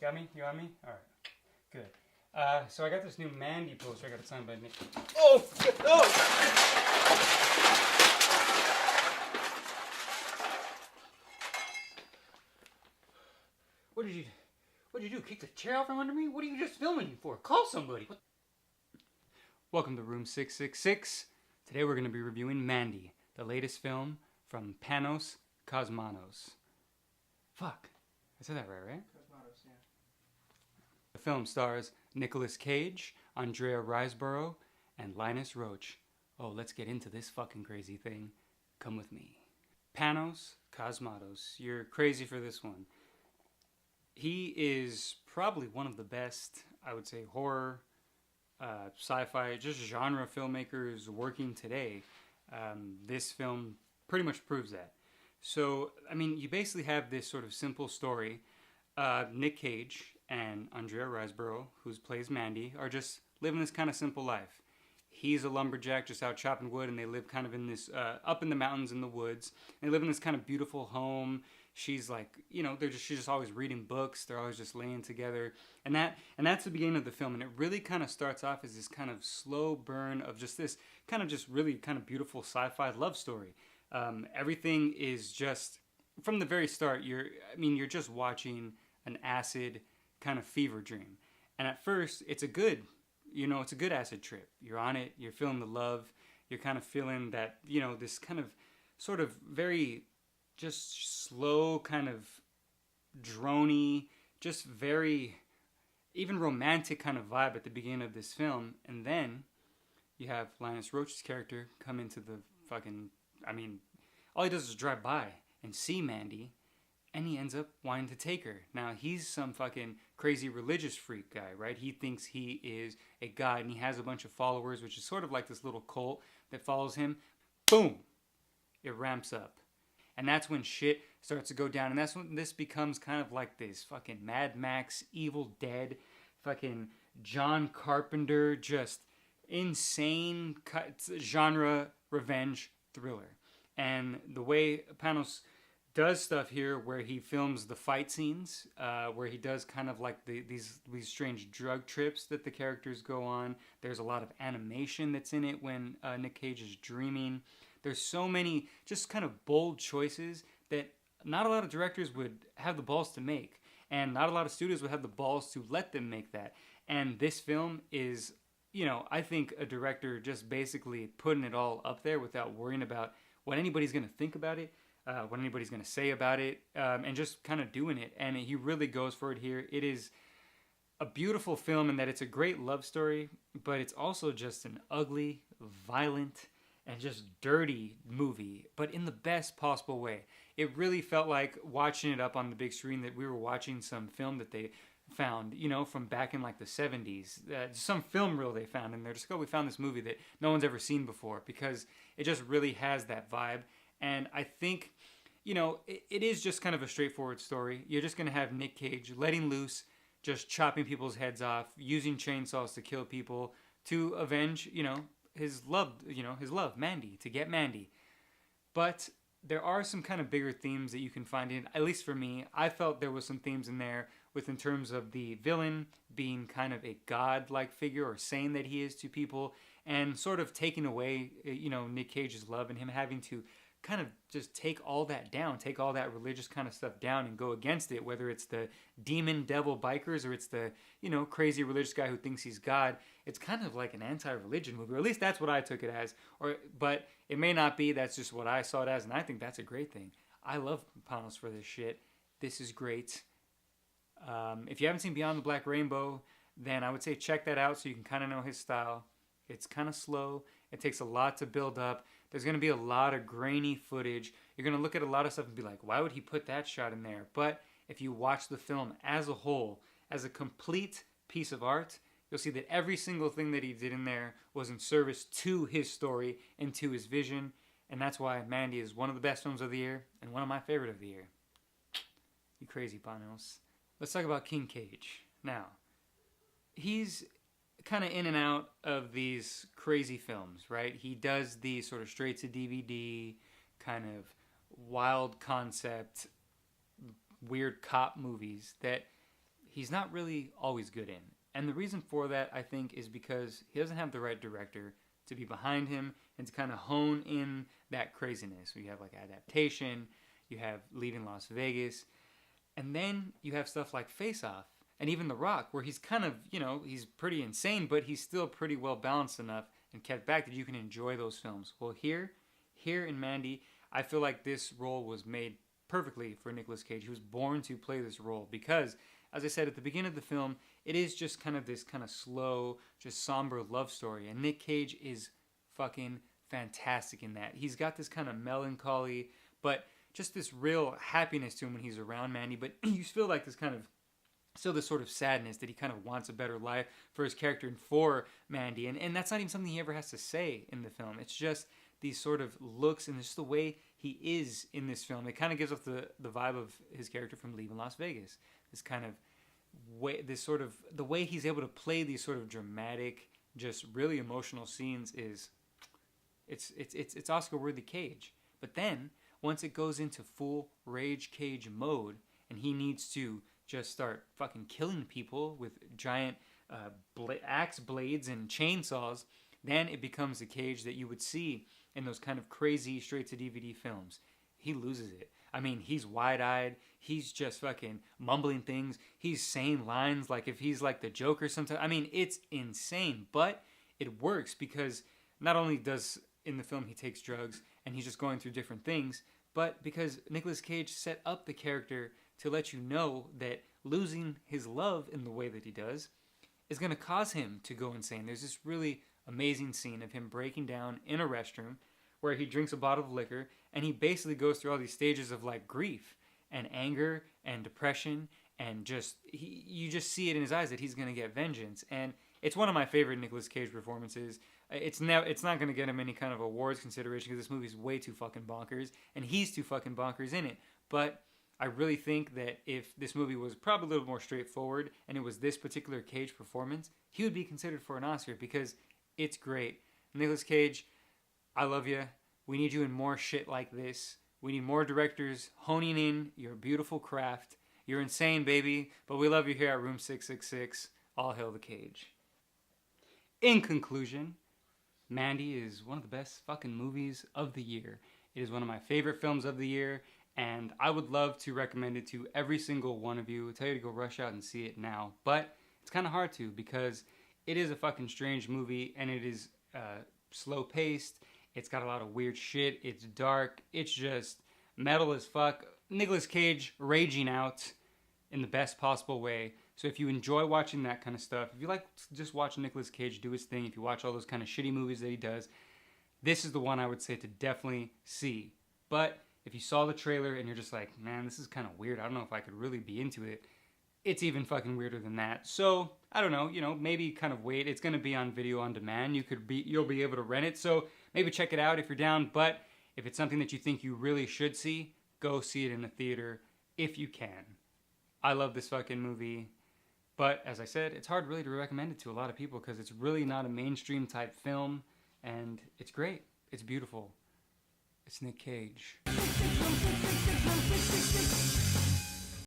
Got me? You got me? All right. Good. So I got this new Mandy poster. I got it signed by Nick. Oh! Oh! What did you do? Kick the chair out from under me? What are you just filming me for? Call somebody. What? Welcome to Room 666. Today we're going to be reviewing Mandy, the latest film from Panos Cosmatos. Fuck. I said that right? Cosmatos, yeah. The film stars Nicolas Cage, Andrea Riseborough, and Linus Roach. Oh, let's get into this fucking crazy thing. Come with me. Panos Cosmatos. You're crazy for this one. He is probably one of the best, I would say, horror, sci-fi, just genre filmmakers working today. This film pretty much proves that. So, I mean, you basically have this sort of simple story. Nick Cage and Andrea Riseborough, who plays Mandy, are just living this kind of simple life. He's a lumberjack just out chopping wood, and they live kind of in this, up in the mountains in the woods. They live in this kind of beautiful home. She's like, you know, she's just always reading books. They're always just laying together. And that's the beginning of the film. And it really kind of starts off as this kind of slow burn of just this kind of just really kind of beautiful sci-fi love story. Everything is just, from the very start, you're just watching an acid kind of fever dream. And at first, it's a good acid trip. You're on it, you're feeling the love, you're kind of feeling that, you know, this kind of sort of very just slow, kind of drony, just very even romantic kind of vibe at the beginning of this film. And then you have Linus Roach's character come into the fucking, all he does is drive by and see Mandy, and he ends up wanting to take her. Now, he's some fucking crazy religious freak guy, right? He thinks he is a god, and he has a bunch of followers, which is sort of like this little cult that follows him. Boom! It ramps up. And that's when shit starts to go down, and that's when this becomes kind of like this fucking Mad Max, Evil Dead, fucking John Carpenter, just insane genre revenge thriller. And the way Panos does stuff here, where he films the fight scenes, where he does kind of like these strange drug trips that the characters go on. There's a lot of animation that's in it when Nick Cage is dreaming. There's so many just kind of bold choices that not a lot of directors would have the balls to make, and not a lot of studios would have the balls to let them make that. And this film is, you know, I think a director just basically putting it all up there without worrying about what anybody's going to think about it, what anybody's going to say about it, and just kind of doing it. And he really goes for it here. It is a beautiful film in that it's a great love story, but it's also just an ugly, violent, and just dirty movie, but in the best possible way. It really felt like watching it up on the big screen that we were watching some film that they found, you know, from back in like the 70s. Some film reel they found, and they're just, we found this movie that no one's ever seen before, because it just really has that vibe. And I think, you know, it is just kind of a straightforward story. You're just going to have Nick Cage letting loose, just chopping people's heads off, using chainsaws to kill people, to avenge, you know, his love, Mandy, to get Mandy. But there are some kind of bigger themes that you can find in, at least for me. I felt there was some themes in there in terms of the villain being kind of a god-like figure, or saying that he is to people, and sort of taking away, you know, Nick Cage's love, and him having to kind of just take all that down, take all that religious kind of stuff down and go against it, whether it's the demon devil bikers or it's the, you know, crazy religious guy who thinks he's God. It's kind of like an anti-religion movie, or at least that's what I took it as. But it may not be. That's just what I saw it as, and I think that's a great thing. I love Panos for this shit. This is great. If you haven't seen Beyond the Black Rainbow, then I would say check that out so you can kind of know his style. It's kind of slow. It takes a lot to build up. There's going to be a lot of grainy footage. You're going to look at a lot of stuff and be like, why would he put that shot in there? But if you watch the film as a whole, as a complete piece of art, you'll see that every single thing that he did in there was in service to his story and to his vision. And that's why Mandy is one of the best films of the year and one of my favorite of the year. You crazy Panos. Let's talk about King Cage. Now, he's kind of in and out of these crazy films, right? He does these sort of straight to DVD, kind of wild concept, weird cop movies that he's not really always good in. And the reason for that, I think, is because he doesn't have the right director to be behind him and to kind of hone in that craziness. We have like Adaptation, you have Leaving Las Vegas, and then you have stuff like Face Off and even The Rock, where he's kind of, he's pretty insane, but he's still pretty well balanced enough and kept back that you can enjoy those films. Well, here in Mandy, I feel like this role was made perfectly for Nicolas Cage. He was born to play this role because, as I said at the beginning of the film, it is just kind of this kind of slow, just somber love story. And Nick Cage is fucking fantastic in that. He's got this kind of melancholy, but just this real happiness to him when he's around Mandy. But you feel like this kind of, still this sort of sadness that he kind of wants a better life for his character and for Mandy. And that's not even something he ever has to say in the film. It's just these sort of looks and just the way he is in this film. It kind of gives off the vibe of his character from Leaving Las Vegas. This kind of way, this sort of, the way he's able to play these sort of dramatic, just really emotional scenes is, it's Oscar-worthy Cage. But then, once it goes into full Rage Cage mode, and he needs to just start fucking killing people with giant axe blades and chainsaws, then it becomes the Cage that you would see in those kind of crazy straight-to-DVD films. He loses it. I mean, he's wide-eyed. He's just fucking mumbling things. He's saying lines like if he's like the Joker sometimes. I mean, it's insane. But it works because not only does in the film he takes drugs and he's just going through different things, but because Nicolas Cage set up the character to let you know that losing his love in the way that he does is going to cause him to go insane. There's this really amazing scene of him breaking down in a restroom where he drinks a bottle of liquor and he basically goes through all these stages of like grief and anger and depression and just you just see it in his eyes that he's going to get vengeance. And it's one of my favorite Nicolas Cage performances. It's not going to get him any kind of awards consideration because this movie's way too fucking bonkers and he's too fucking bonkers in it. But I really think that if this movie was probably a little more straightforward and it was this particular Cage performance, he would be considered for an Oscar because it's great. Nicolas Cage, I love you. We need you in more shit like this. We need more directors honing in your beautiful craft. You're insane, baby, but we love you here at Room 666. All hail the Cage. In conclusion, Mandy is one of the best fucking movies of the year. It is one of my favorite films of the year, and I would love to recommend it to every single one of you. I tell you to go rush out and see it now, but it's kind of hard to because it is a fucking strange movie, and it is slow-paced. It's got a lot of weird shit. It's dark. It's just metal as fuck. Nicolas Cage raging out in the best possible way. So if you enjoy watching that kind of stuff, if you like just watching Nicolas Cage do his thing, if you watch all those kind of shitty movies that he does, this is the one I would say to definitely see. But if you saw the trailer and you're just like, man, this is kind of weird. I don't know if I could really be into it. It's even fucking weirder than that. So, I don't know, maybe kind of wait. It's going to be on video on demand. You'll be able to rent it. So, maybe check it out if you're down. But if it's something that you think you really should see, go see it in a theater if you can. I love this fucking movie. But, as I said, it's hard really to recommend it to a lot of people because it's really not a mainstream type film. And it's great. It's beautiful. It's Nick Cage.